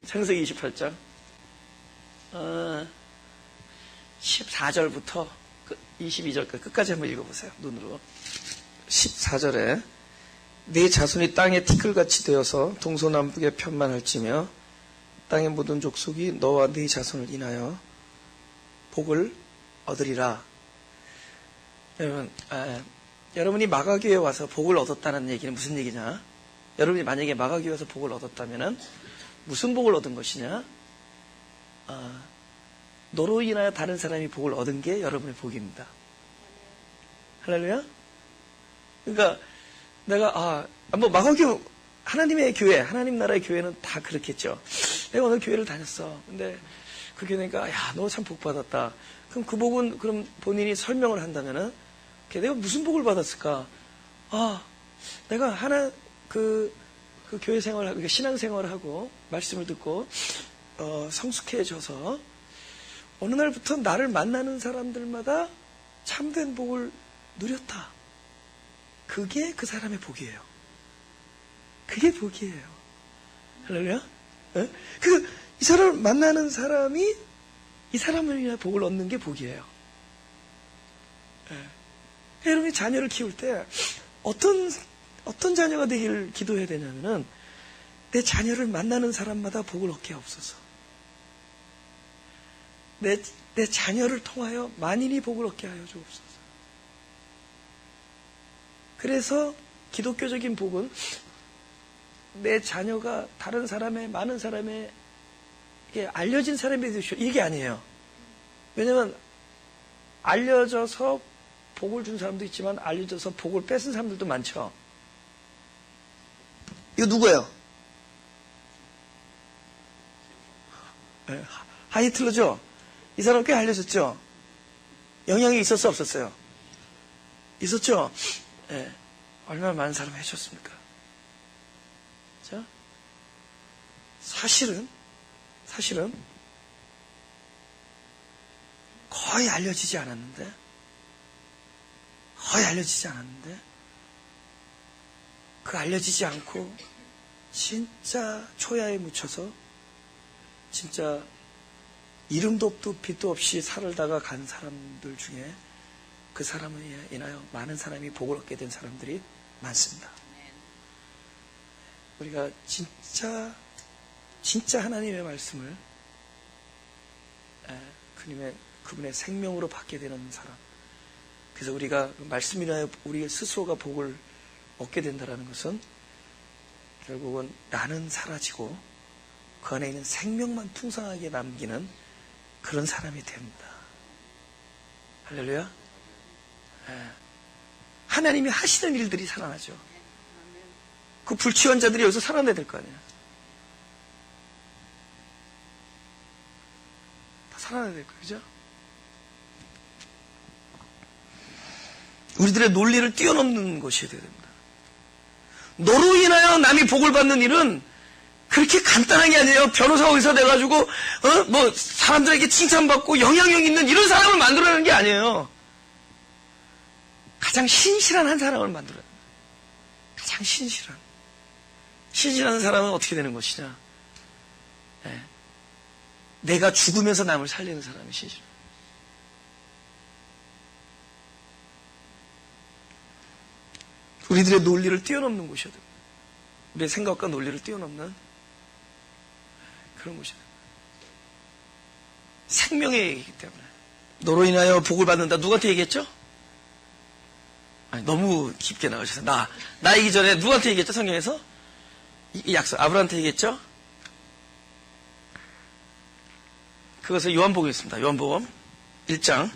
창세기 28장 14절부터 22절까지 끝까지 한번 읽어보세요. 눈으로. 14절에 네 자손이 땅에 티끌같이 되어서 동서남북에 편만할지며 땅의 모든 족속이 너와 네 자손을 인하여 복을 얻으리라. 여러분이 마가교회에 와서 복을 얻었다는 얘기는 무슨 얘기냐? 여러분이 만약에 마가교회에 와서 복을 얻었다면 무슨 복을 얻은 것이냐? 너로 인하여 다른 사람이 복을 얻은 게 여러분의 복입니다. 할렐루야? 그러니까 내가 마가교회, 하나님의 교회, 하나님 나라의 교회는 다 그렇겠죠. 내가 오늘 교회를 다녔어. 근데 그 교회니까 너 참 복 받았다. 그럼 그 복은 그럼 본인이 설명을 한다면은 내가 무슨 복을 받았을까? 내가 그 교회 생활하고 신앙 생활을 하고 말씀을 듣고 성숙해져서 어느 날부터 나를 만나는 사람들마다 참된 복을 누렸다. 그게 그 사람의 복이에요. 그게 복이에요. 할렐루야? 이 사람을 만나는 사람이 이 사람을 위해 복을 얻는 게 복이에요. 여러분이 자녀를 키울 때 어떤 자녀가 되기를 기도해야 되냐면은 내 자녀를 만나는 사람마다 복을 얻게 하옵소서. 내 자녀를 통하여 만인이 복을 얻게 하여 주옵소서. 그래서 기독교적인 복은 내 자녀가 다른 사람의 많은 사람의 알려진 사람이 되시오 이게 아니에요. 왜냐하면 알려져서 복을 준 사람도 있지만 알려져서 복을 뺏은 사람들도 많죠. 이거 누구예요? 하이틀러죠? 이 사람 꽤 알려졌죠? 영향이 있었어 없었어요? 있었죠? 얼마나 많은 사람을 해줬습니까? 자, 사실은 거의 알려지지 않았는데 그 알려지지 않고 진짜 초야에 묻혀서 진짜 이름도 없고 빛도 없이 살다가 간 사람들 중에 그 사람을 인하여 많은 사람이 복을 얻게 된 사람들이 많습니다. 우리가 진짜 하나님의 말씀을 그분의 생명으로 받게 되는 사람. 그래서 우리가 말씀 인하여 우리 스스로가 복을 얻게 된다는 것은 결국은 나는 사라지고 그 안에 있는 생명만 풍성하게 남기는 그런 사람이 됩니다. 할렐루야. 하나님이 하시는 일들이 살아나죠. 그 불취한 자들이 여기서 살아나야 될 거 아니에요. 다 살아나야 될 거예요. 그죠? 우리들의 논리를 뛰어넘는 것이 되어야 됩니다. 너로 인하여 남이 복을 받는 일은 그렇게 간단한 게 아니에요. 변호사 의사 돼가지고 사람들에게 칭찬받고 영향력 있는 이런 사람을 만들어내는 게 아니에요. 가장 신실한 한 사람을 만들어야 됩니다. 가장 신실한 사람은 어떻게 되는 것이냐? 내가 죽으면서 남을 살리는 사람이 신실해요. 우리들의 논리를 뛰어넘는 곳이어야 됩니다. 우리의 생각과 논리를 뛰어넘는 그런 곳이다. 생명의 얘기이기 때문에. 너로 인하여 복을 받는다. 누구한테 얘기했죠? 너무 깊게 나가셔서. 나이기 전에 누구한테 얘기했죠? 성경에서? 이 약속. 아브라함한테 얘기했죠? 그것을 요한복음에 있습니다. 요한복음 1장.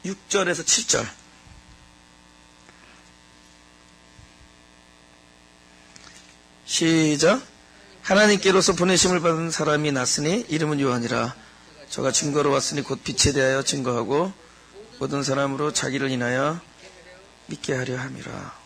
6절에서 7절. 시작. 하나님께로서 보내심을 받은 사람이 났으니 이름은 요한이라. 저가 증거로 왔으니 곧 빛에 대하여 증거하고 모든 사람으로 자기를 인하여 믿게 하려 함이라.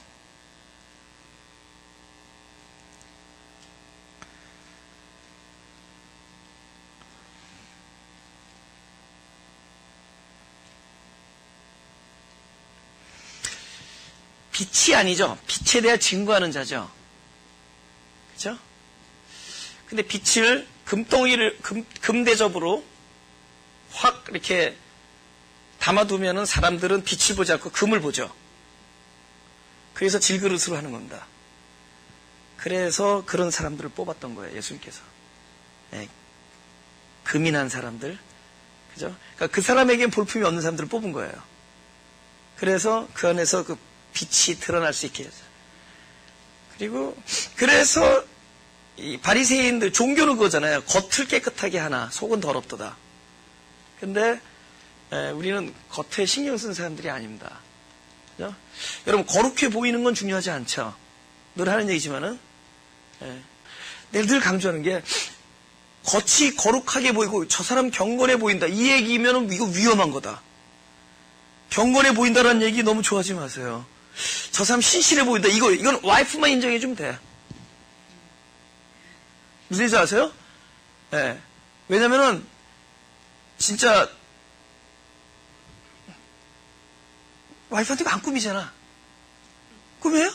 빛이 아니죠. 빛에 대해 증거하는 자죠. 그죠? 근데 빛을 금덩이를, 금대접으로 확 이렇게 담아두면은 사람들은 빛을 보지 않고 금을 보죠. 그래서 질그릇으로 하는 겁니다. 그래서 그런 사람들을 뽑았던 거예요, 예수님께서. 네. 금인한 사람들. 그죠? 그러니까 그 사람에겐 볼품이 없는 사람들을 뽑은 거예요. 그래서 그 안에서 그 빛이 드러날 수 있게 해서. 그리고, 그래서 이 바리새인들, 종교는 그거잖아요. 겉을 깨끗하게 하나, 속은 더럽도다. 근데, 우리는 겉에 신경 쓰는 사람들이 아닙니다. 그죠? 여러분, 거룩해 보이는 건 중요하지 않죠? 늘 하는 얘기지만은, 내가 늘 강조하는 게, 겉이 거룩하게 보이고, 저 사람 경건해 보인다. 이 얘기면 이거 위험한 거다. 경건해 보인다라는 얘기 너무 좋아하지 마세요. 저 사람 신실해 보인다. 이건 와이프만 인정해주면 돼. 무슨 얘기인지 아세요? 네. 왜냐면은, 진짜, 와이프한테 안 꿈이잖아. 꿈이에요?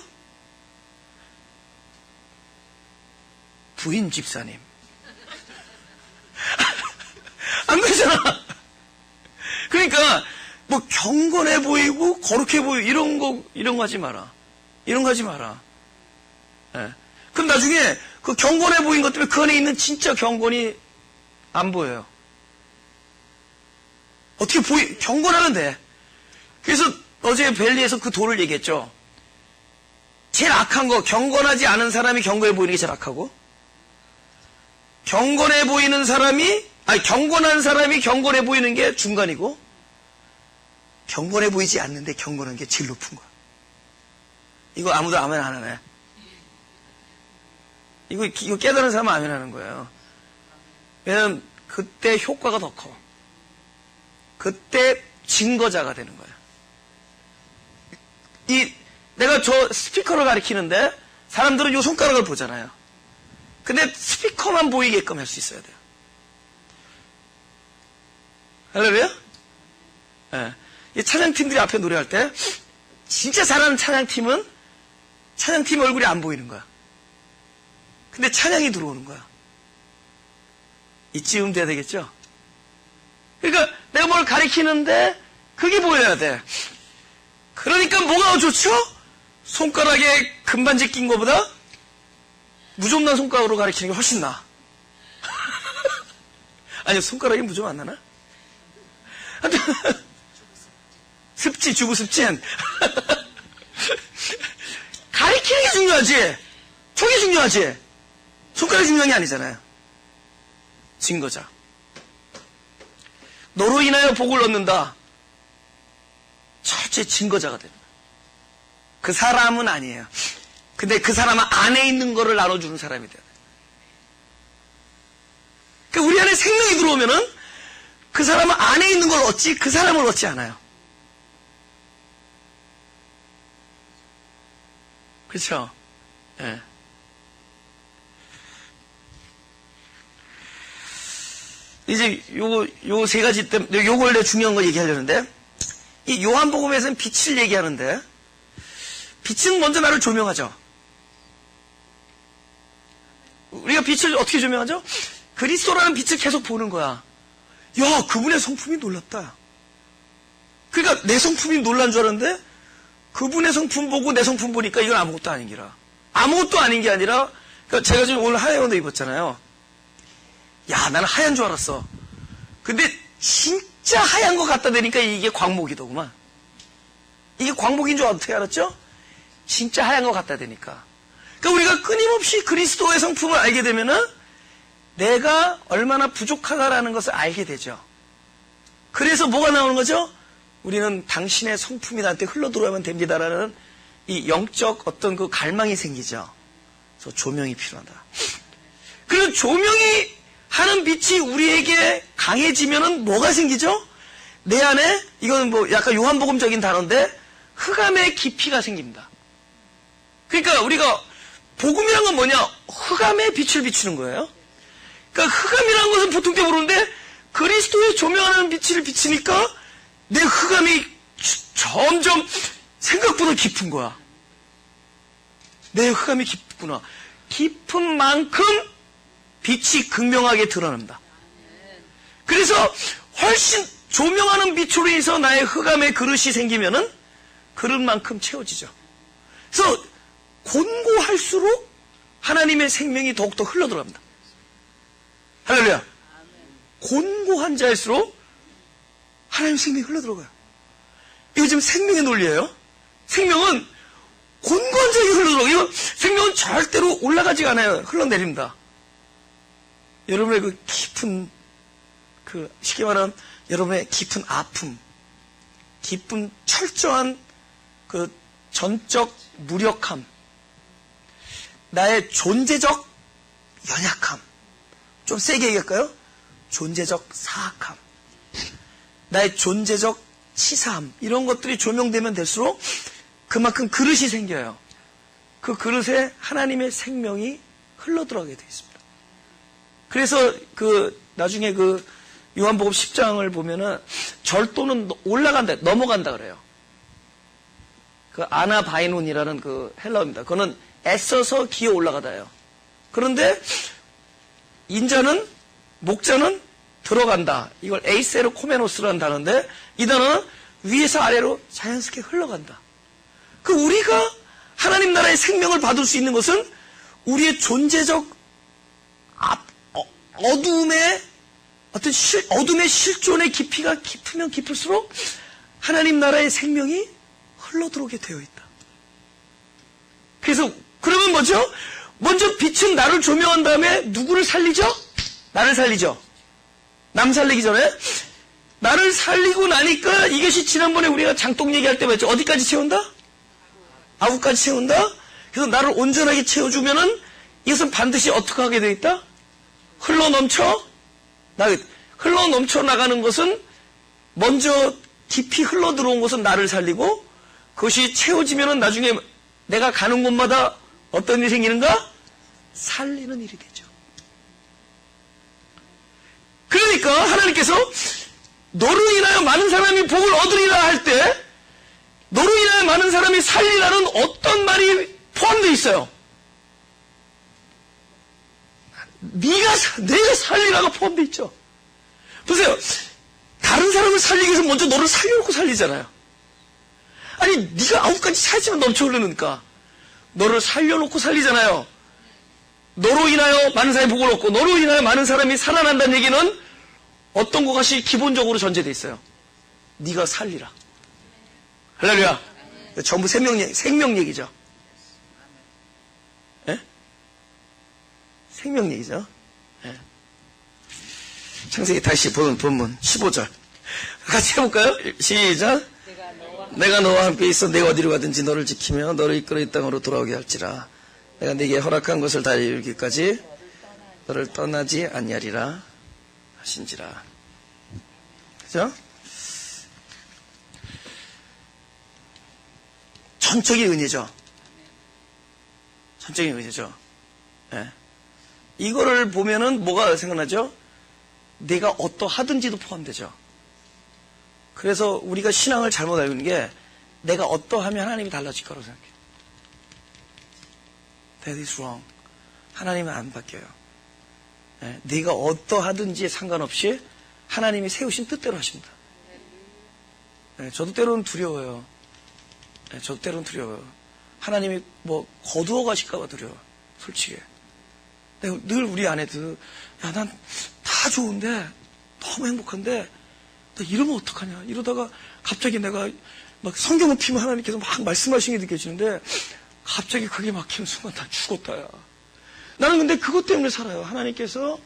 부인 집사님. 안 그러잖아. 그러니까, 뭐, 경건해 보이고, 거룩해 보이고, 이런 거 하지 마라. 이런 거 하지 마라. 네. 그럼 나중에, 그 경건해 보인 것 때문에 그 안에 있는 진짜 경건이 안 보여요. 어떻게 경건하면 돼. 그래서 어제 벨리에서 그 도를 얘기했죠. 제일 악한 거, 경건하지 않은 사람이 경건해 보이는 게 제일 악하고, 경건한 사람이 경건해 보이는 게 중간이고, 경건해 보이지 않는데 경건한 게 제일 높은 거야. 이거 아무도 아멘 안 하네. 이거 깨달은 사람은 아멘 하는 거예요. 왜냐면 그때 효과가 더 커. 그때 증거자가 되는 거야. 내가 저 스피커를 가리키는데 사람들은 요 손가락을 보잖아요. 근데 스피커만 보이게끔 할 수 있어야 돼요. 할렐루야? 네. 이 찬양팀들이 앞에 노래할 때 진짜 잘하는 찬양팀 얼굴이 안 보이는 거야. 근데 찬양이 들어오는 거야. 이쯤 돼야 되겠죠? 그러니까 내가 뭘 가리키는데 그게 보여야 돼. 그러니까 뭐가 좋죠? 손가락에 금반지 낀 거보다 무좀난 손가락으로 가리키는 게 훨씬 나아. 아니요, 손가락이 무좀 안 나나? 습지, 주부 습진. 가리키는 게 중요하지. 촉이 중요하지. 손가락이 중요한 게 아니잖아요. 증거자. 너로 인하여 복을 얻는다. 철저히 증거자가 되는 거예요. 그 사람은 아니에요. 근데 그 사람 안에 있는 거를 나눠주는 사람이 돼요. 그러니까 우리 안에 생명이 들어오면은 그 사람 안에 있는 걸 얻지 그 사람을 얻지 않아요. 그렇죠? 예. 이제 요 세 가지 때문에 요걸 내가 중요한 거 얘기하려는데 이 요한복음에서는 빛을 얘기하는데 빛은 먼저 나를 조명하죠. 우리가 빛을 어떻게 조명하죠? 그리스도라는 빛을 계속 보는 거야. 야, 그분의 성품이 놀랍다. 그러니까 내 성품이 놀란 줄 알았는데 그분의 성품 보고 내 성품 보니까 이건 아무것도 아닌 기라. 아무것도 아닌 게 아니라 그러니까 제가 지금 오늘 하얀 옷 입었잖아요. 야, 나는 하얀 줄 알았어. 근데 진짜 하얀 거 갖다 대니까 이게 광목이더구만. 이게 광목인 줄 어떻게 알았죠? 진짜 하얀 거 갖다 대니까. 그러니까 우리가 끊임없이 그리스도의 성품을 알게 되면은 내가 얼마나 부족하다라는 것을 알게 되죠. 그래서 뭐가 나오는 거죠? 우리는 당신의 성품이 나한테 흘러들어야만 됩니다라는 이 영적 어떤 그 갈망이 생기죠. 그래서 조명이 필요하다. 그리고 조명이 하는 빛이 우리에게 강해지면은 뭐가 생기죠? 내 안에, 이건 뭐 약간 요한복음적인 단어인데, 흑암의 깊이가 생깁니다. 그러니까 우리가, 복음이란 건 뭐냐? 흑암의 빛을 비추는 거예요. 그러니까 흑암이라는 것은 보통 때 모르는데, 그리스도의 조명하는 빛을 비치니까, 내 흑암이 점점 생각보다 깊은 거야. 내 흑암이 깊구나. 깊은 만큼 빛이 극명하게 드러납니다. 그래서 훨씬 조명하는 빛으로 인해서 나의 흑암의 그릇이 생기면은 그릇만큼 채워지죠. 그래서 곤고할수록 하나님의 생명이 더욱더 흘러들어갑니다. 할렐루야. 곤고한 자일수록 하나님의 생명이 흘러들어가요. 이거 지금 생명의 논리예요. 생명은 곤고한 자에게 흘러들어가요. 이거 생명은 절대로 올라가지가 않아요. 흘러내립니다. 여러분의 그 깊은, 쉽게 말하면 여러분의 깊은 아픔, 깊은 철저한 그 전적 무력함, 나의 존재적 연약함, 좀 세게 얘기할까요? 존재적 사악함, 나의 존재적 치사함, 이런 것들이 조명되면 될수록 그만큼 그릇이 생겨요. 그 그릇에 하나님의 생명이 흘러들어가게 되어 있습니다. 그래서 나중에 요한복음 10장을 보면은 절도는 올라간다, 넘어간다 그래요. 아나바이논이라는 헬라어입니다. 그거는 애써서 기어 올라가다예요. 그런데 인자는, 목자는 들어간다. 이걸 에이세르 코메노스라는 단어인데, 이 단어는 위에서 아래로 자연스럽게 흘러간다. 우리가 하나님 나라의 생명을 받을 수 있는 것은 우리의 존재적 어둠의 실존의 깊이가 깊으면 깊을수록 하나님 나라의 생명이 흘러들어오게 되어 있다. 그래서 그러면 뭐죠? 먼저 빛은 나를 조명한 다음에 누구를 살리죠? 나를 살리죠. 남 살리기 전에 나를 살리고 나니까 이것이 지난번에 우리가 장독 얘기할 때 봤죠. 어디까지 채운다? 아구까지 채운다? 그래서 나를 온전하게 채워주면은 이것은 반드시 어떻게 하게 되어 있다? 흘러넘쳐 나가는 것은 먼저 깊이 흘러들어온 것은 나를 살리고 그것이 채워지면은 나중에 내가 가는 곳마다 어떤 일이 생기는가? 살리는 일이 되죠. 그러니까 하나님께서 너로 인하여 많은 사람이 복을 얻으리라 할 때 너로 인하여 많은 사람이 살리라는 어떤 말이 포함되어 있어요. 내가 살리라가 포함되어 있죠. 보세요. 다른 사람을 살리기 위해서 먼저 너를 살려놓고 살리잖아요. 아니 네가 9가지 차지만 넘쳐 흐르니까 너를 살려놓고 살리잖아요. 너로 인하여 많은 사람이 복을 얻고 너로 인하여 많은 사람이 살아난다는 얘기는 어떤 것이 기본적으로 전제되어 있어요. 네가 살리라. 할렐루야. 전부 생명 얘기죠. 예? 생명 얘기죠. 예. 창세기 다시 본문 15절 같이 해볼까요? 시작. 내가 너와 함께 있어 내가 어디로 가든지 너를 지키며 너를 이끌어 이 땅으로 돌아오게 할지라. 내가 네게 허락한 것을 다 이루기까지 너를 떠나지 아니하리라 하신지라. 그죠? 전적인 은혜죠. 전적인 은혜죠. 예. 이거를 보면은 뭐가 생각나죠? 내가 어떠하든지도 포함되죠. 그래서 우리가 신앙을 잘못 알고 있는 게 내가 어떠하면 하나님이 달라질 거라고 생각해요. That is wrong. 하나님은 안 바뀌어요. 예. 네가 어떠하든지에 상관없이 하나님이 세우신 뜻대로 하십니다. 예. 저도 때로는 두려워요. 네, 저 때로는 두려워요. 하나님이 거두어 가실까봐 두려워. 솔직히. 늘 우리 아내들, 야, 난 다 좋은데, 너무 행복한데, 나 이러면 어떡하냐. 이러다가 갑자기 내가 막 성경을 피면 하나님께서 막 말씀하시는 게 느껴지는데, 갑자기 그게 막히는 순간 다 죽었다, 야. 나는 근데 그것 때문에 살아요. 하나님께서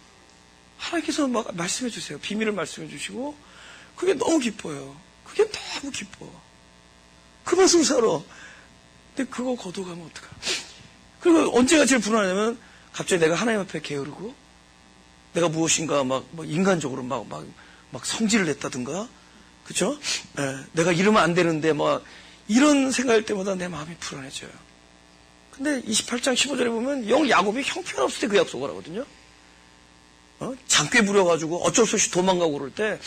막 말씀해 주세요. 비밀을 말씀해 주시고, 그게 너무 기뻐요. 그게 너무 기뻐. 그 말씀 살아. 근데 그거 거둬가면 어떡하. 그리고 언제가 제일 불안하냐면 갑자기 내가 하나님 앞에 게으르고 내가 무엇인가 막 인간적으로 막 성질을 냈다든가, 그쵸? 내가 이러면 안 되는데 이런 생각할 때마다 내 마음이 불안해져요. 근데 28장 15절에 보면 야곱이 형편없을 때 그 약속을 하거든요. 장꽤 부려가지고 어쩔 수 없이 도망가고 그럴 때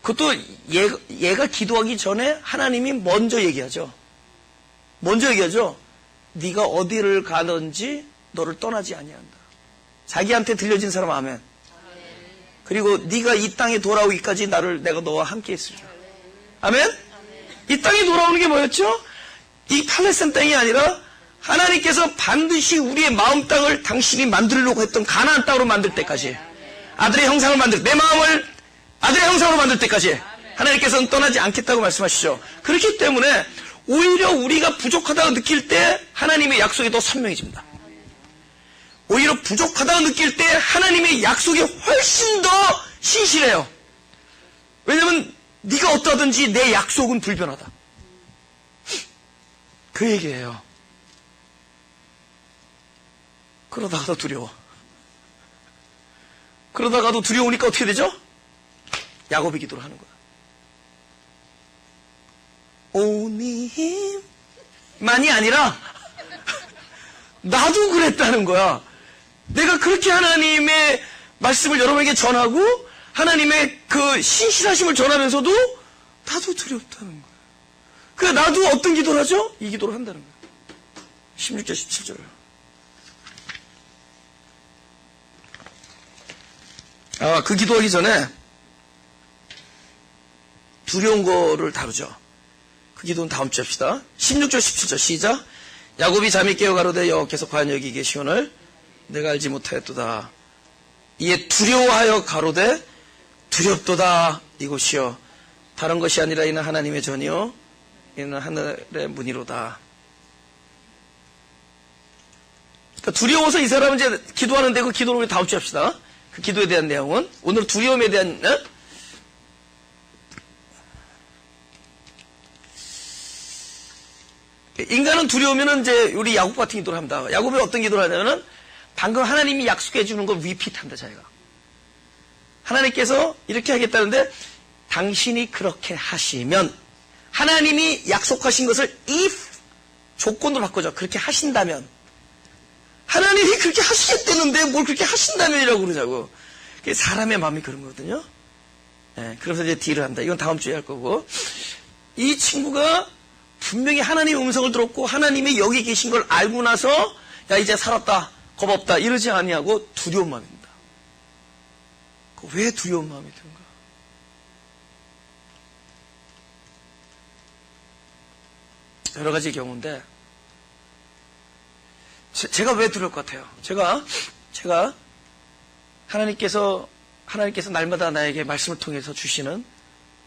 그것도 얘가 기도하기 전에 하나님이 먼저 얘기하죠. 네가 어디를 가든지 너를 떠나지 아니한다. 자기한테 들려진 사람 아멘. 그리고 네가 이 땅에 돌아오기까지 내가 너와 함께 있으리라. 아멘? 이 땅에 돌아오는 게 뭐였죠? 이 팔레스타인 땅이 아니라 하나님께서 반드시 우리의 마음 땅을 당신이 만들려고 했던 가나안 땅으로 만들 때까지, 아들의 형상을 내 마음을 아들의 형상으로 만들 때까지 하나님께서는 떠나지 않겠다고 말씀하시죠. 그렇기 때문에 오히려 우리가 부족하다고 느낄 때 하나님의 약속이 더 선명해집니다. 오히려 부족하다고 느낄 때 하나님의 약속이 훨씬 더 신실해요. 왜냐하면 네가 어떠하든지 내 약속은 불변하다. 그 얘기예요. 그러다가도 두려워. 그러다가도 두려우니까 어떻게 되죠? 야곱이 기도를 하는 거야. 오님만이 아니라 나도 그랬다는 거야. 내가 그렇게 하나님의 말씀을 여러분에게 전하고 하나님의 그 신실하심을 전하면서도 나도 두렵다는 거야. 그래 나도 어떤 기도를 하죠? 이 기도를 한다는 거야. 16절 17절을. 그 기도하기 전에 두려운 거를 다루죠. 그 기도는 다음 주에 합시다. 16절 17절 시작. 야곱이 잠이 깨어 가로되 여호와께서 과연 여기 계시오늘 내가 알지 못하였도다. 이에 두려워하여 가로되 두렵도다 이곳이요 다른 것이 아니라 이는 하나님의 전이요 이는 하늘의 문이로다. 그러니까 두려워서 이 사람은 이제 기도하는데 그 기도를 우리 다음 주에 합시다. 그 기도에 대한 내용은 오늘 두려움에 대한 인간은 두려우면은 이제 우리 야곱 같은 기도를 합니다. 야곱이 어떤 기도를 하냐면은 방금 하나님이 약속해 주는 걸 리핏한다 자기가. 하나님께서 이렇게 하겠다는데 당신이 그렇게 하시면 하나님이 약속하신 것을 if 조건으로 바꿔줘. 그렇게 하신다면 하나님이 그렇게 하시겠다는데 뭘 그렇게 하신다면이라고 그러자고. 사람의 마음이 그런 거거든요. 네, 그래서 이제 딜을 한다. 이건 다음 주에 할 거고. 이 친구가 분명히 하나님의 음성을 들었고 하나님이 여기 계신 걸 알고 나서 야 이제 살았다 겁 없다 이러지 아니하고 두려운 마음입니다. 왜 두려운 마음이 드는가? 여러 가지 경우인데 제가 왜 두려울 것 같아요? 제가 하나님께서 날마다 나에게 말씀을 통해서 주시는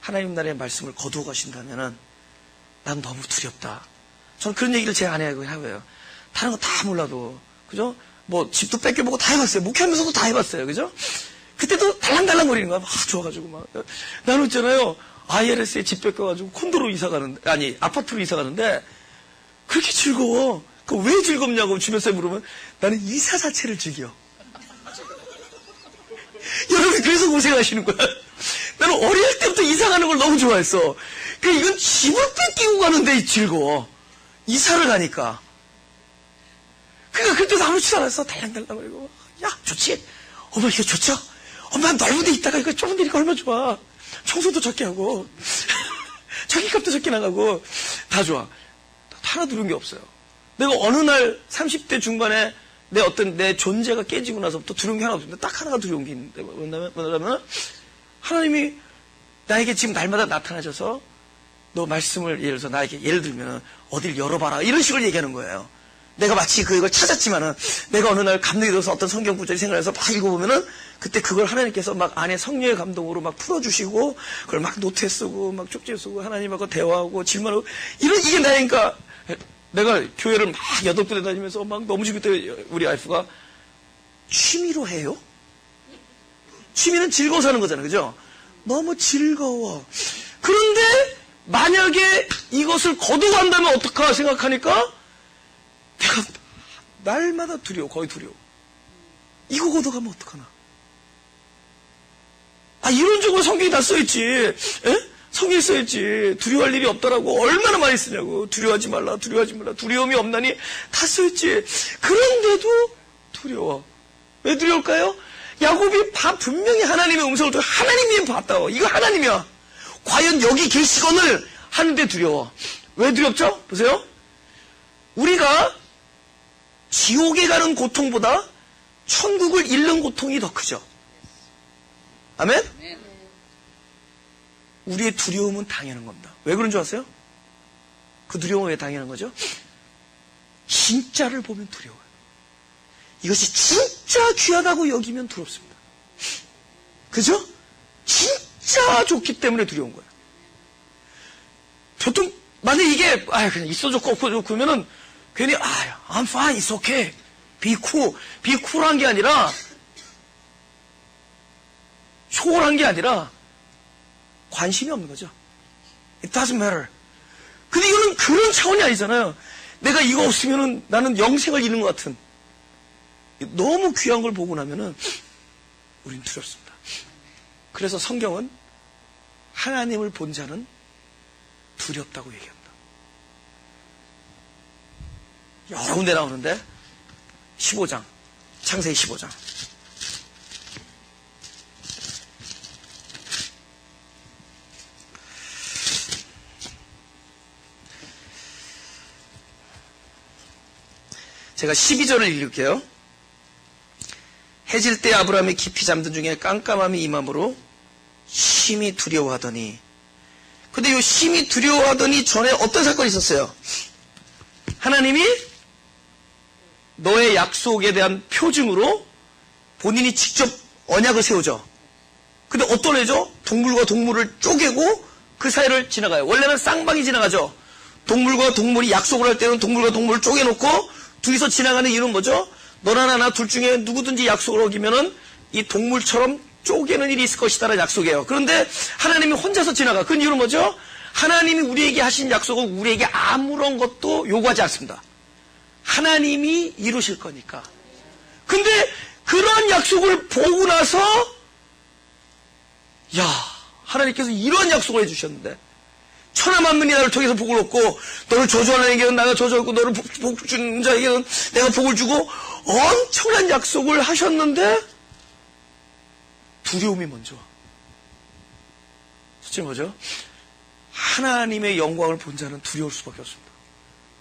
하나님 나라의 말씀을 거두어 가신다면은 난 너무 두렵다. 저는 그런 얘기를 제 아내하고 하고요. 다른 거 다 몰라도, 그죠? 뭐, 집도 뺏겨보고 다 해봤어요. 목회하면서도 다 해봤어요. 그죠? 그때도 달랑달랑 거리는 거야. 막 좋아가지고 막. 나는 있잖아요. IRS에 집 뺏겨가지고 콘도로 이사 가는데, 아니, 아파트로 이사 가는데, 그렇게 즐거워. 그 왜 즐겁냐고 주변 사람이 물으면 나는 이사 자체를 즐겨. 여러분, 그래서 고생하시는 거야. 나는 어릴 때부터 이사 가는 걸 너무 좋아했어. 이건 집을 뺏기고 가는데 즐거워. 이사를 가니까. 그러니까 그때도 아무렇지도 않았어. 달랑달랑거리고. 야, 좋지? 엄마 이거 좋죠? 엄마 넓은 데 있다가 이거 좁은 데니까 얼마나 좋아. 청소도 적게 하고 전기값도 적게 나가고 다 좋아. 하나 두려운 게 없어요. 내가 어느 날 30대 중반에 내 존재가 깨지고 나서부터 두려운 게 하나 없습니다. 딱 하나가 두려운 게 있는데 뭐냐면 하나님이 나에게 지금 날마다 나타나셔서 너 말씀을 예를 들어서 나에게 예를 들면 어딜 열어봐라 이런 식으로 얘기하는 거예요. 내가 마치 그걸 찾았지만은 내가 어느 날 감동이 들어서 어떤 성경 구절이 생각해서 막 읽어보면은 그때 그걸 하나님께서 막 안에 성령의 감동으로 막 풀어주시고 그걸 막 노트에 쓰고 막 쪽지에 쓰고 하나님하고 대화하고 질문하고 이게 나니까 내가 교회를 막 8군데 다니면서 막 너무 그때 우리 와이프가 취미로 해요? 취미는 즐거워서 하는 거잖아요. 그죠? 너무 즐거워. 그런데 만약에 이것을 거두간다면 어떡하 생각하니까 내가 날마다 두려워. 거의 두려워. 이거 거두가면 어떡하나. 이론적으로 성경이 다 써있지. 에? 성경이 써있지. 두려워할 일이 없다라고 얼마나 많이 쓰냐고. 두려워하지 말라. 두려워하지 말라. 두려움이 없나니 다 써있지. 그런데도 두려워. 왜 두려울까요? 야곱이 분명히 하나님의 음성을 듣고 하나님이 봤다고. 이거 하나님이야. 과연 여기 계시거늘 하는데 두려워. 왜 두렵죠? 보세요. 우리가 지옥에 가는 고통보다 천국을 잃는 고통이 더 크죠. 아멘? 우리의 두려움은 당연한 겁니다. 왜 그런 줄 아세요? 그 두려움은 왜 당연한 거죠? 진짜를 보면 두려워요. 이것이 진짜 귀하다고 여기면 두렵습니다. 그죠? 진짜 좋기 때문에 두려운 거예요. 보통 만약에 이게 그냥 있어 좋고 없어 좋고 하면은 괜히 I'm fine, it's okay, be cool. be cool한 게 아니라 초월한 게 아니라 관심이 없는 거죠. It doesn't matter. 근데 이거는 그런 차원이 아니잖아요. 내가 이거 없으면은 나는 영생을 잃는 것 같은. 너무 귀한 걸 보고 나면은 우린 두렵습니다. 그래서 성경은 하나님을 본 자는 두렵다고 얘기합니다. 여러 군데 나오는데 15장, 창세기 15장. 제가 12절을 읽을게요. 해질 때 아브라함이 깊이 잠든 중에 깜깜함이 임함으로 심히 두려워하더니, 근데 이 심히 두려워하더니 전에 어떤 사건이 있었어요? 하나님이 너의 약속에 대한 표징으로 본인이 직접 언약을 세우죠. 근데 어떤 애죠? 동물과 동물을 쪼개고 그 사이를 지나가요. 원래는 쌍방이 지나가죠. 동물과 동물이 약속을 할 때는 동물과 동물을 쪼개놓고 둘이서 지나가는 이유는 뭐죠? 너나 나 둘 중에 누구든지 약속을 어기면은 이 동물처럼 쪼개는 일이 있을 것이다라는 약속이에요. 그런데 하나님이 혼자서 지나가. 그 이유는 뭐죠? 하나님이 우리에게 하신 약속은 우리에게 아무런 것도 요구하지 않습니다. 하나님이 이루실 거니까. 근데 그런 약속을 보고 나서 하나님께서 이런 약속을 해주셨는데 천하만민이 나를 통해서 복을 얻고 너를 저주하는 에게는 내가 저주하고 너를 복 주는 자에게는 내가 복을 주고 엄청난 약속을 하셨는데 두려움이 먼저. 첫째 뭐죠? 하나님의 영광을 본 자는 두려울 수밖에 없습니다.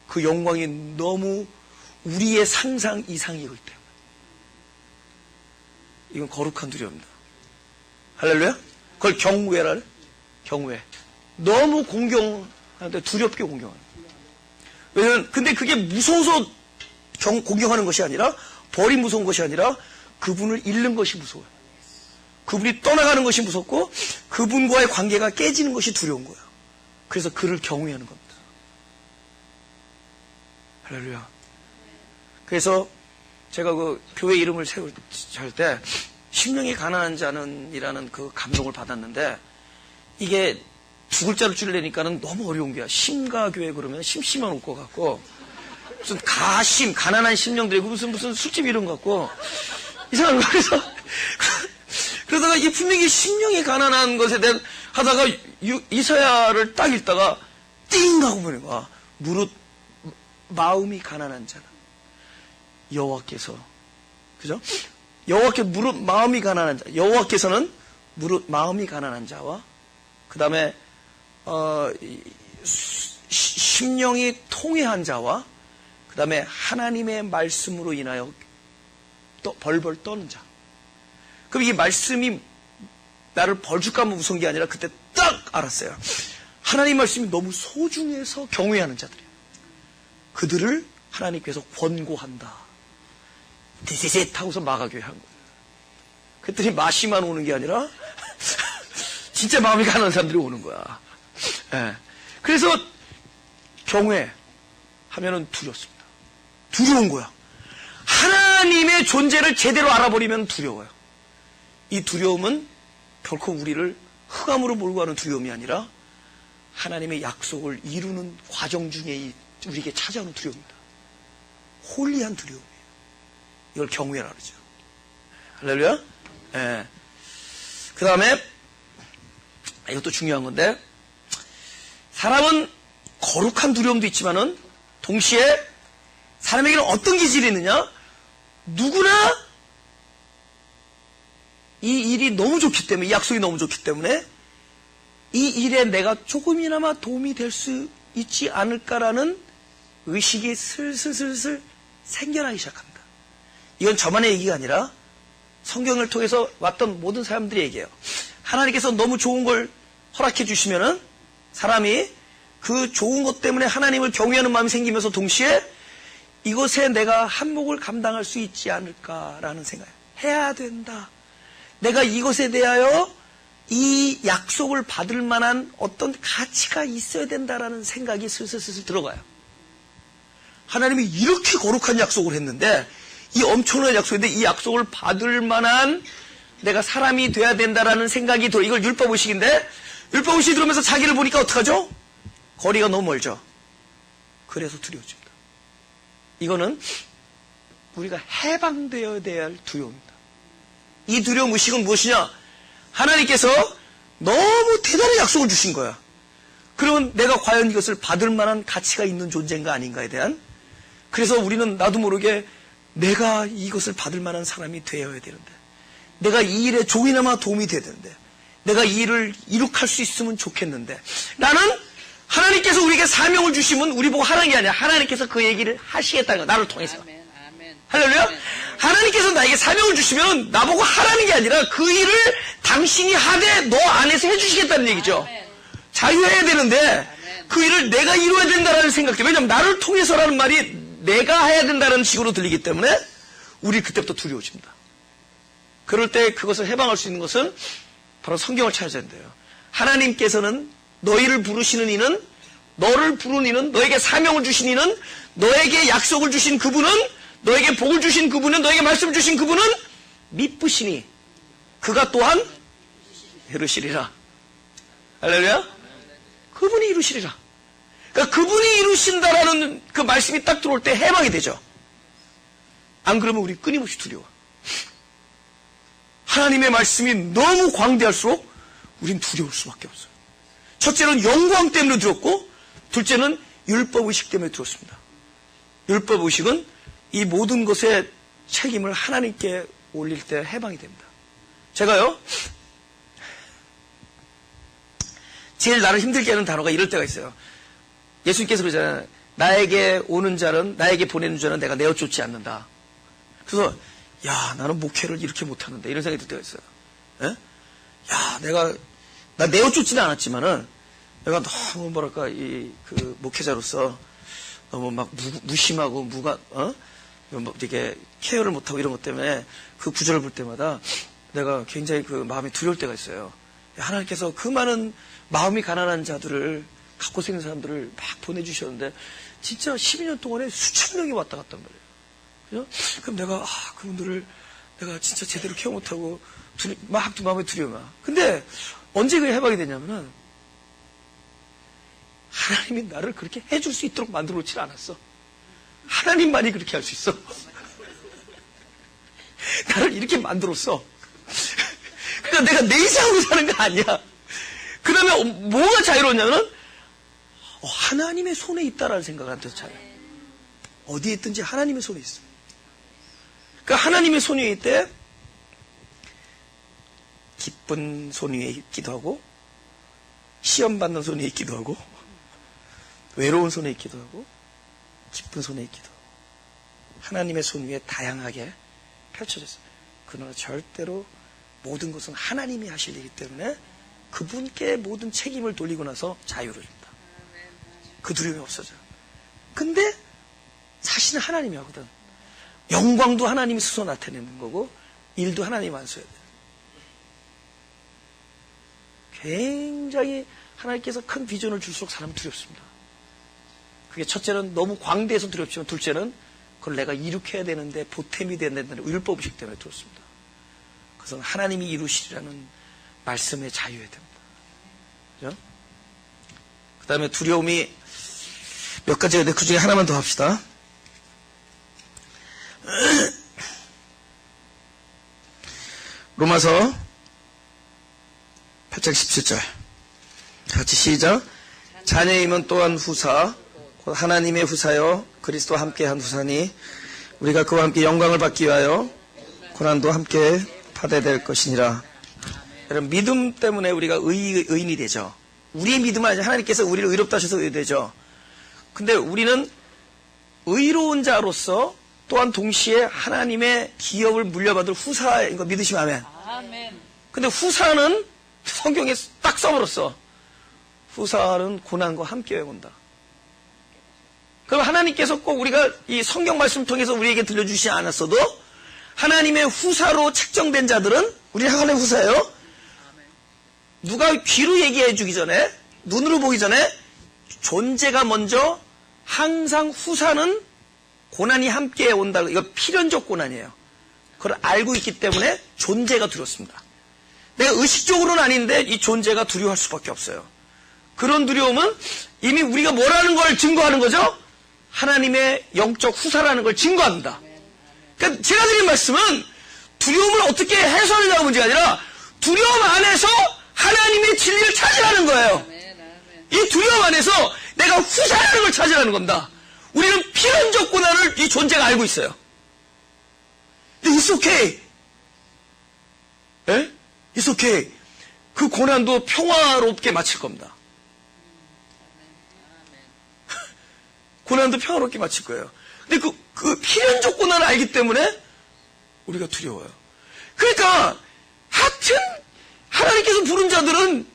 그 영광이 너무 우리의 상상 이상이기 때문에. 이건 거룩한 두려움입니다. 할렐루야? 그걸 경외라 그래? 경외. 너무 공경하는데 두렵게 공경하는 거예요. 왜냐면 근데 그게 무서워서 공경하는 것이 아니라, 벌이 무서운 것이 아니라 그분을 잃는 것이 무서워요. 그분이 떠나가는 것이 무섭고 그분과의 관계가 깨지는 것이 두려운 거예요. 그래서 그를 경외하는 겁니다. 할렐루야. 그래서 제가 그 교회 이름을 세울 때 심령이 가난한 자는 이라는 그 감동을 받았는데, 이게 두 글자로 줄이려니까는 너무 어려운 게야. 심가교회 그러면 심심한 옷 것 같고, 무슨 가심, 가난한 심령들이고 무슨 술집 이름 같고 이상한 거. 그래서 그러다가 이 분명히 심령이 가난한 것에 대한 하다가 이사야를 딱 읽다가 띵 하고 보는 거야. 무릇 마음이 가난한 자는 여호와께서, 그죠? 여호와께 무릇 마음이 가난한 자. 여호와께서는 무릇 마음이 가난한 자와 그 다음에 심령이 통회한 자와 그 다음에 하나님의 말씀으로 인하여 또 벌벌 떠는 자. 그럼 이 말씀이 나를 벌줄까 하면 무서운 게 아니라 그때 딱 알았어요. 하나님 말씀이 너무 소중해서 경외하는 자들이에요. 그들을 하나님께서 권고한다. 디디짓 하고서 마가교회 한 거예요. 그랬더니 마시만 오는 게 아니라 진짜 마음이 가난한 사람들이 오는 거야. 네. 그래서 경외하면은 두렵습니다. 두려운 거야. 하나님의 존재를 제대로 알아버리면 두려워요. 이 두려움은 결코 우리를 흑암으로 몰고 가는 두려움이 아니라 하나님의 약속을 이루는 과정 중에 우리에게 찾아오는 두려움입니다. 홀리한 두려움이에요. 이걸 경외라 그러죠. 할렐루야? 네. 그 다음에 이것도 중요한 건데, 사람은 거룩한 두려움도 있지만은 동시에 사람에게는 어떤 기질이 있느냐? 누구나 이 일이 너무 좋기 때문에, 이 약속이 너무 좋기 때문에 이 일에 내가 조금이나마 도움이 될 수 있지 않을까라는 의식이 슬슬슬슬 생겨나기 시작합니다. 이건 저만의 얘기가 아니라 성경을 통해서 왔던 모든 사람들이 얘기해요. 하나님께서 너무 좋은 걸 허락해 주시면은 사람이 그 좋은 것 때문에 하나님을 경외하는 마음이 생기면서 동시에 이것에 내가 한몫을 감당할 수 있지 않을까라는 생각. 해야 된다. 내가 이것에 대하여 이 약속을 받을 만한 어떤 가치가 있어야 된다라는 생각이 슬슬 들어가요. 하나님이 이렇게 거룩한 약속을 했는데, 이 엄청난 약속인데 이 약속을 받을 만한 내가 사람이 돼야 된다라는 생각이 들어. 이걸 율법의식인데, 율법의식이 들으면서 자기를 보니까 어떡하죠? 거리가 너무 멀죠. 그래서 두려워집니다. 이거는 우리가 해방되어야 할 두려움입니다. 이 두려움 의식은 무엇이냐? 하나님께서 너무 대단한 약속을 주신 거야. 그러면 내가 과연 이것을 받을 만한 가치가 있는 존재인가 아닌가에 대한, 그래서 우리는 나도 모르게 내가 이것을 받을 만한 사람이 되어야 되는데, 내가 이 일에 조금이나마 도움이 돼야 되는데, 내가 이 일을 이룩할 수 있으면 좋겠는데, 나는 하나님께서 우리에게 사명을 주시면 우리 보고 하는 게 아니라 하나님께서 그 얘기를 하시겠다는 거야. 나를 통해서. 할렐루야? 하나님께서 나에게 사명을 주시면 나보고 하라는 게 아니라 그 일을 당신이 하되 너 안에서 해주시겠다는 얘기죠. 자유해야 되는데 그 일을 내가 이루어야 된다는 생각들. 왜냐하면 나를 통해서라는 말이 내가 해야 된다는 식으로 들리기 때문에 우리 그때부터 두려워집니다. 그럴 때 그것을 해방할 수 있는 것은 바로 성경을 찾아야 된대요. 하나님께서는 너희를 부르시는 이는, 너를 부르는 이는, 너에게 사명을 주신 이는, 너에게 약속을 주신 그분은, 너에게 복을 주신 그분은, 너에게 말씀을 주신 그분은 미쁘시니 그가 또한 이루시리라. 할렐루야? 그분이 이루시리라. 그러니까 그분이 이루신다라는 그 말씀이 딱 들어올 때 해방이 되죠. 안 그러면 우리 끊임없이 두려워. 하나님의 말씀이 너무 광대할수록 우린 두려울 수밖에 없어요. 첫째는 영광 때문에 두렵고, 둘째는 율법의식 때문에 두렵습니다. 율법의식은 이 모든 것의 책임을 하나님께 올릴 때 해방이 됩니다. 제가요, 제일 나를 힘들게 하는 단어가 이럴 때가 있어요. 예수님께서 그러잖아요. 나에게 오는 자는, 나에게 보내는 자는 내가 내어 쫓지 않는다. 그래서 야, 나는 목회를 이렇게 못하는데 이런 생각이 들 때가 있어요. 에? 야, 나 내어 쫓지는 않았지만은 내가 너무 뭐랄까 그 목회자로서 너무 막 무심하고 뭐 되게 케어를 못하고 이런 것 때문에 그 구절을 볼 때마다 내가 굉장히 그 마음이 두려울 때가 있어요. 하나님께서 그 많은 마음이 가난한 자들을 갖고 생긴 사람들을 막 보내주셨는데 진짜 12년 동안에 수천 명이 왔다 갔단 말이에요. 그죠? 그럼 내가 그분들을 내가 진짜 제대로 케어 못하고 막 마음에 두려워. 근데 언제 그게 해방이 되냐면은 하나님이 나를 그렇게 해줄 수 있도록 만들어 놓지 않았어. 하나님만이 그렇게 할 수 있어. 나를 이렇게 만들었어. 그러니까 내가 내 이상으로 사는 거 아니야. 그 다음에 뭐가 자유로웠냐면은 하나님의 손에 있다라는 생각을 한테서 자유. 어디에 있든지 하나님의 손에 있어. 그러니까 하나님의 손 위에 있대 기쁜 손 위에 있기도 하고, 시험받는 손 위에 있기도 하고, 외로운 손에 있기도 하고, 기쁜 손에 있기도 하고, 하나님의 손 위에 다양하게 펼쳐졌어요. 그러나 절대로 모든 것은 하나님이 하실 일이기 때문에 그분께 모든 책임을 돌리고 나서 자유를 줍니다. 그 두려움이 없어져요. 근데 사실은 하나님이 하거든. 영광도 하나님이 스스로 나타내는 거고 일도 하나님이 완수해야 돼요. 굉장히 하나님께서 큰 비전을 줄수록 사람은 두렵습니다. 그게 첫째는 너무 광대해서 두렵지만 둘째는 그걸 내가 이룩해야 되는데 보탬이 돼야 되는데 율법의식 때문에 두렵습니다. 그래서 하나님이 이루시리라는 말씀에 자유해야 됩니다. 그죠? 그 다음에 두려움이 몇 가지가 있는데 그 중에 하나만 더 합시다. 로마서 8장 17절 같이 시작. 자녀임은 또한 후사 곧 하나님의 후사여 그리스도와 함께한 후사니 우리가 그와 함께 영광을 받기 위하여 고난도 함께 받아야 될 것이니라. 여러분 믿음 때문에 우리가 의인이 되죠. 우리의 믿음은 아니죠. 하나님께서 우리를 의롭다 하셔서 의되죠. 근데 우리는 의로운 자로서 또한 동시에 하나님의 기업을 물려받을 후사인 거 믿으시면 아멘. 아멘. 근데 후사는 성경에 딱 써버렸어. 후사는 고난과 함께 온다. 그럼 하나님께서 꼭 우리가 이 성경 말씀 통해서 우리에게 들려주시지 않았어도 하나님의 후사로 책정된 자들은 우리 하나님의 후사예요. 누가 귀로 얘기해 주기 전에, 눈으로 보기 전에 존재가 먼저 항상 후사는 고난이 함께 온다. 이거 필연적 고난이에요. 그걸 알고 있기 때문에 존재가 두렵습니다. 내가 의식적으로는 아닌데 이 존재가 두려워할 수밖에 없어요. 그런 두려움은 이미 우리가 뭐라는 걸 증거하는 거죠? 하나님의 영적 후사라는 걸 증거합니다. 그러니까 제가 드린 말씀은 두려움을 어떻게 해소하느냐가 문제가 아니라 두려움 안에서 하나님의 진리를 찾으라는 거예요. 이 두려움 안에서 내가 후사라는 걸 찾으라는 겁니다. 우리는 필연적 고난을 이 존재가 알고 있어요. 근데 it's okay. 예? It's okay. 그 고난도 평화롭게 마칠 겁니다. 고난도 평화롭게 마칠 거예요. 근데 그 필연적 고난을 알기 때문에 우리가 두려워요. 그러니까 하여튼 하나님께서 부른 자들은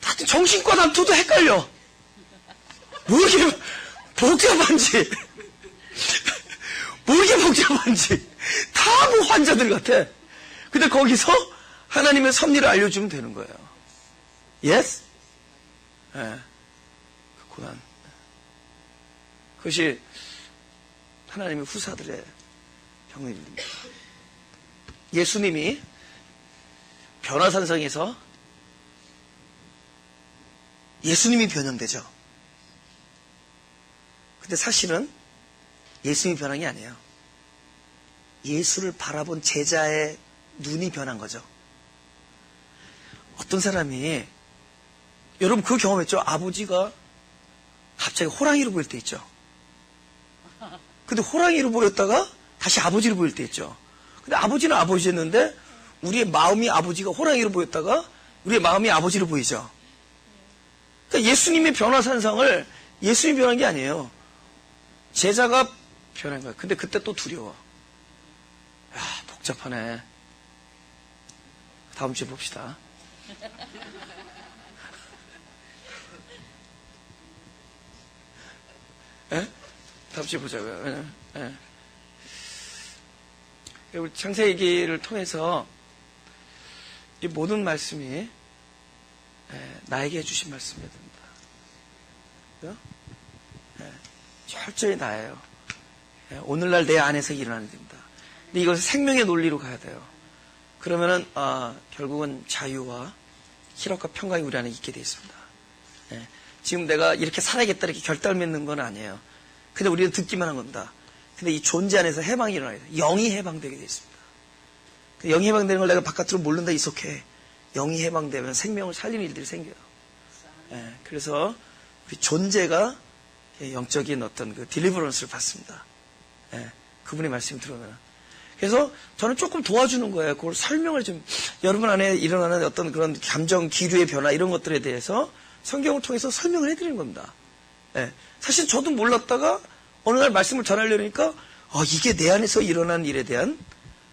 하여튼 정신과 단토도 헷갈려. 뭐 이렇게 복잡한지 뭐 이렇게 복잡한지 다 뭐 환자들 같아. 근데 거기서 하나님의 섭리를 알려주면 되는 거예요. Yes? 네. 그 고난. 그것이 하나님의 후사들의 병입니다. 예수님이 변화산성에서 예수님이 변형되죠. 근데 사실은 예수님이 변한 게 아니에요. 예수를 바라본 제자의 눈이 변한 거죠. 어떤 사람이, 여러분 그거 경험했죠? 아버지가 갑자기 호랑이로 보일 때 있죠. 근데 호랑이로 보였다가 다시 아버지로 보일 때 있죠. 근데 아버지는 아버지였는데 우리의 마음이 아버지가 호랑이로 보였다가 우리의 마음이 아버지로 보이죠. 그러니까 예수님의 변화산상을 예수님이 변한 게 아니에요. 제자가 변한 거예요. 근데 그때 또 두려워. 야, 복잡하네. 다음 주에 봅시다. 에? 다음 주에 보자고요. 예. 우리 창세기를 통해서 이 모든 말씀이 나에게 해주신 말씀이어야 됩니다. 철저히 나예요. 오늘날 내 안에서 일어나야 됩니다. 근데 이것을 생명의 논리로 가야 돼요. 그러면은 결국은 자유와 희락과 평강이 우리 안에 있게 되어 있습니다. 지금 내가 이렇게 살아야겠다 이렇게 결단을 맺는 건 아니에요. 근데 우리는 듣기만 한 겁니다. 근데 이 존재 안에서 해방이 일어나야 돼요. 영이 해방되게 되어 있습니다. 영이 해방되는 걸 내가 바깥으로 모른다 이속해. 영이 해방되면 생명을 살리는 일들이 생겨요. 그래서 우리 존재가 영적인 어떤 그 딜리버런스를 받습니다. 그분의 말씀이 들어오면. 그래서 저는 조금 도와주는 거예요. 그걸 설명을 좀, 여러분 안에 일어나는 어떤 그런 감정, 기류의 변화 이런 것들에 대해서 성경을 통해서 설명을 해드리는 겁니다. 사실 저도 몰랐다가 어느 날 말씀을 전하려니까 이게 내 안에서 일어난 일에 대한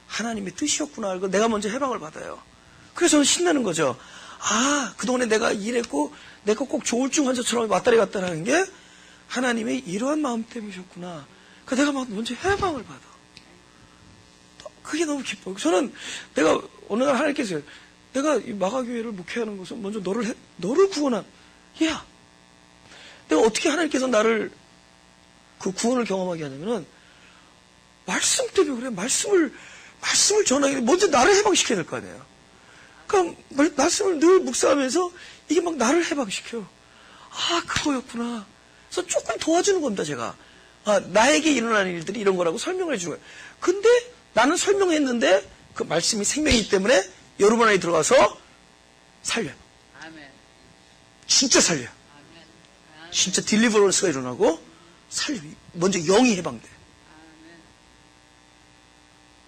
하나님의 뜻이었구나 알고 내가 먼저 해방을 받아요. 그래서 저는 신나는 거죠. 그동안에 내가 일했고 내가 꼭 조울증 환자처럼 왔다리 갔다 하는 게 하나님의 이러한 마음 때문이셨구나. 그러니까 내가 막 먼저 해방을 받아. 그게 너무 기뻐요. 저는 내가 어느 날 하나님께서 내가 이 마가교회를 목회하는 것은 먼저 너를 구원한 야 내가 어떻게 하나님께서 나를 그 구원을 경험하게 하냐면은 말씀 때문에 그래. 말씀을 전하기 위해 먼저 나를 해방시켜야 될 거 아니에요. 그러니까 말씀을 늘 묵상하면서 이게 막 나를 해방시켜. 그거였구나. 그래서 조금 도와주는 겁니다, 제가. 나에게 일어나는 일들이 이런 거라고 설명을 해주는 거예요. 근데 나는 설명했는데 그 말씀이 생명이기 때문에 여러분 안에 들어가서 살려요. 아멘. 진짜 살려요. 아멘. 진짜 딜리버런스가 일어나고 살려요. 먼저 영이 해방돼. 아멘.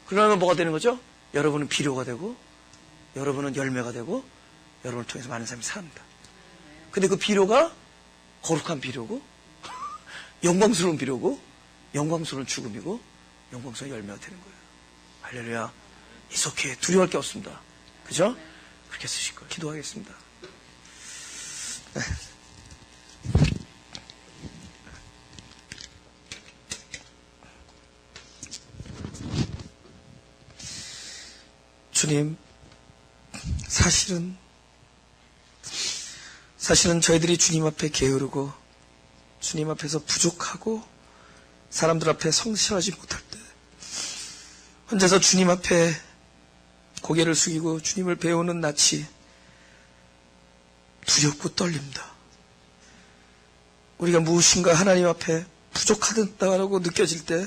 그러면 뭐가 되는 거죠? 여러분은 비료가 되고 여러분은 열매가 되고 여러분을 통해서 많은 사람이 삽니다. 근데 그 비료가 거룩한 비료고 영광스러운 비료고 영광스러운 죽음이고 영광스러운 열매가 되는 거예요. 할렐루야. 이렇게 두려워할 게 없습니다. 그죠? 그렇게 쓰실 거예요. 기도하겠습니다. 네. 주님, 사실은 저희들이 주님 앞에 게으르고 주님 앞에서 부족하고 사람들 앞에 성실하지 못할 때 혼자서 주님 앞에 고개를 숙이고 주님을 배우는 낯이 두렵고 떨립니다. 우리가 무엇인가 하나님 앞에 부족하다고 느껴질 때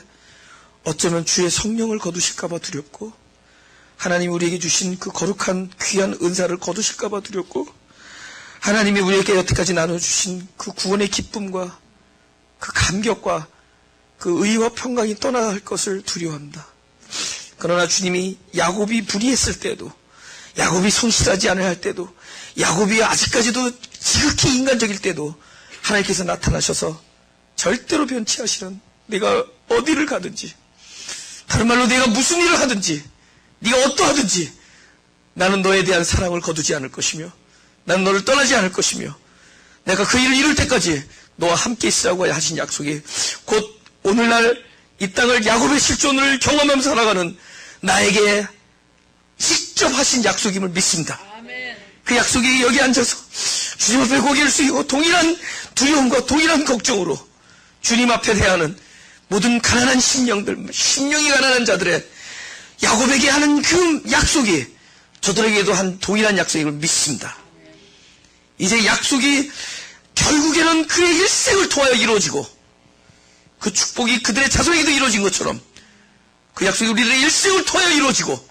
어쩌면 주의 성령을 거두실까봐 두렵고 하나님이 우리에게 주신 그 거룩한 귀한 은사를 거두실까봐 두렵고 하나님이 우리에게 여태까지 나눠주신 그 구원의 기쁨과 그 감격과 그 의와 평강이 떠나갈 것을 두려워합니다. 그러나 주님이 야곱이 불의했을 때도 야곱이 성실하지 않을 할 때도 야곱이 아직까지도 지극히 인간적일 때도 하나님께서 나타나셔서 절대로 변치 않으시는 내가 어디를 가든지 다른 말로 내가 무슨 일을 하든지 네가 어떠하든지 나는 너에 대한 사랑을 거두지 않을 것이며 나는 너를 떠나지 않을 것이며 내가 그 일을 이룰 때까지 너와 함께 있으라고 하신 약속이 곧 오늘날 이 땅을 야곱의 실존을 경험하면서 살아가는 나에게 직접 하신 약속임을 믿습니다. 아멘. 그 약속이 여기 앉아서 주님 앞에 고개를 숙이고 동일한 두려움과 동일한 걱정으로 주님 앞에 대하는 모든 가난한 심령이 가난한 자들의 야곱에게 하는 그 약속이 저들에게도 한 동일한 약속임을 믿습니다. 이제 약속이 결국에는 그의 일생을 통하여 이루어지고 그 축복이 그들의 자손에게도 이루어진 것처럼 그 약속이 우리들의 일생을 통하여 이루어지고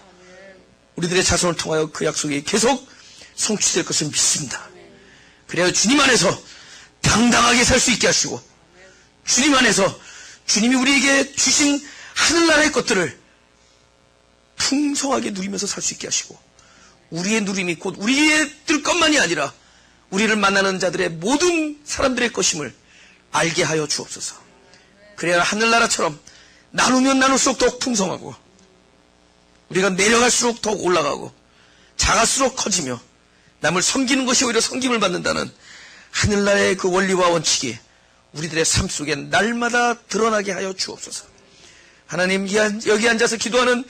우리들의 자손을 통하여 그 약속이 계속 성취될 것을 믿습니다. 그래야 주님 안에서 당당하게 살 수 있게 하시고 주님 안에서 주님이 우리에게 주신 하늘나라의 것들을 풍성하게 누리면서 살 수 있게 하시고 우리의 누림이 곧 우리들 것만이 아니라 우리를 만나는 자들의 모든 사람들의 것임을 알게 하여 주옵소서. 그래야 하늘나라처럼 나누면 나눌수록 더욱 풍성하고 우리가 내려갈수록 더욱 올라가고 작을수록 커지며 남을 섬기는 것이 오히려 섬김을 받는다는 하늘나라의 그 원리와 원칙이 우리들의 삶 속에 날마다 드러나게 하여 주옵소서. 하나님, 여기 앉아서 기도하는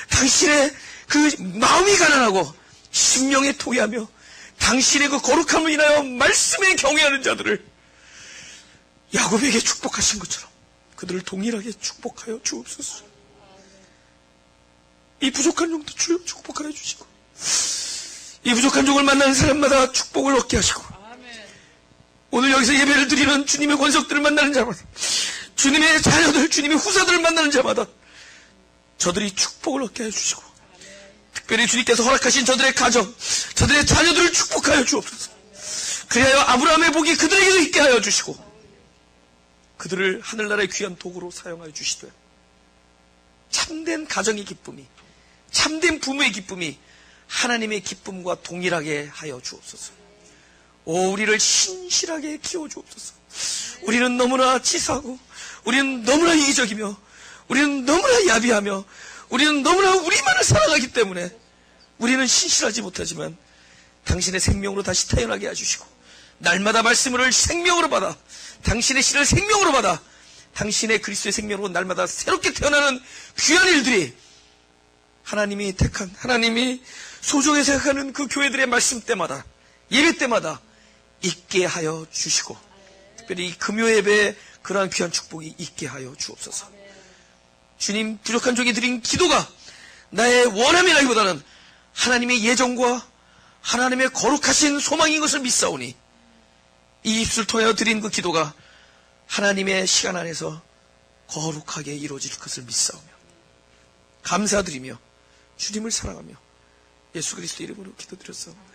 당신의 그 마음이 가난하고 심령에 토해하며 당신의 그 거룩함을 인하여 말씀에 경외하는 자들을 야곱에게 축복하신 것처럼 그들을 동일하게 축복하여 주옵소서. 이 부족한 종도 주여 축복하여 주시고 이 부족한 종을 만나는 사람마다 축복을 얻게 하시고 오늘 여기서 예배를 드리는 주님의 권속들을 만나는 자마다 주님의 자녀들, 주님의 후사들을 만나는 자마다 저들이 축복을 얻게 해주시고 특별히 주님께서 허락하신 저들의 가정, 저들의 자녀들을 축복하여 주옵소서. 그리하여 아브라함의 복이 그들에게도 있게 하여 주시고 그들을 하늘나라의 귀한 도구로 사용하여 주시되 참된 가정의 기쁨이, 참된 부모의 기쁨이 하나님의 기쁨과 동일하게 하여 주옵소서. 우리를 신실하게 키워주옵소서. 우리는 너무나 치사하고 우리는 너무나 이기적이며 우리는 너무나 야비하며 우리는 너무나 우리만을 사랑하기 때문에 우리는 신실하지 못하지만 당신의 생명으로 다시 태어나게 해주시고 날마다 말씀을 생명으로 받아 당신의 씨를 생명으로 받아 당신의 그리스도의 생명으로 날마다 새롭게 태어나는 귀한 일들이 하나님이 택한 하나님이 소중히 생각하는 그 교회들의 말씀 때마다 예배 때마다 있게 하여 주시고 특별히 이 금요 예배에 그러한 귀한 축복이 있게 하여 주옵소서. 주님, 부족한 종이 드린 기도가 나의 원함이라기보다는 하나님의 예정과 하나님의 거룩하신 소망인 것을 믿사오니 이 입술 통하여 드린 그 기도가 하나님의 시간 안에서 거룩하게 이루어질 것을 믿사오며 감사드리며 주님을 사랑하며 예수 그리스도 이름으로 기도드렸사옵나다.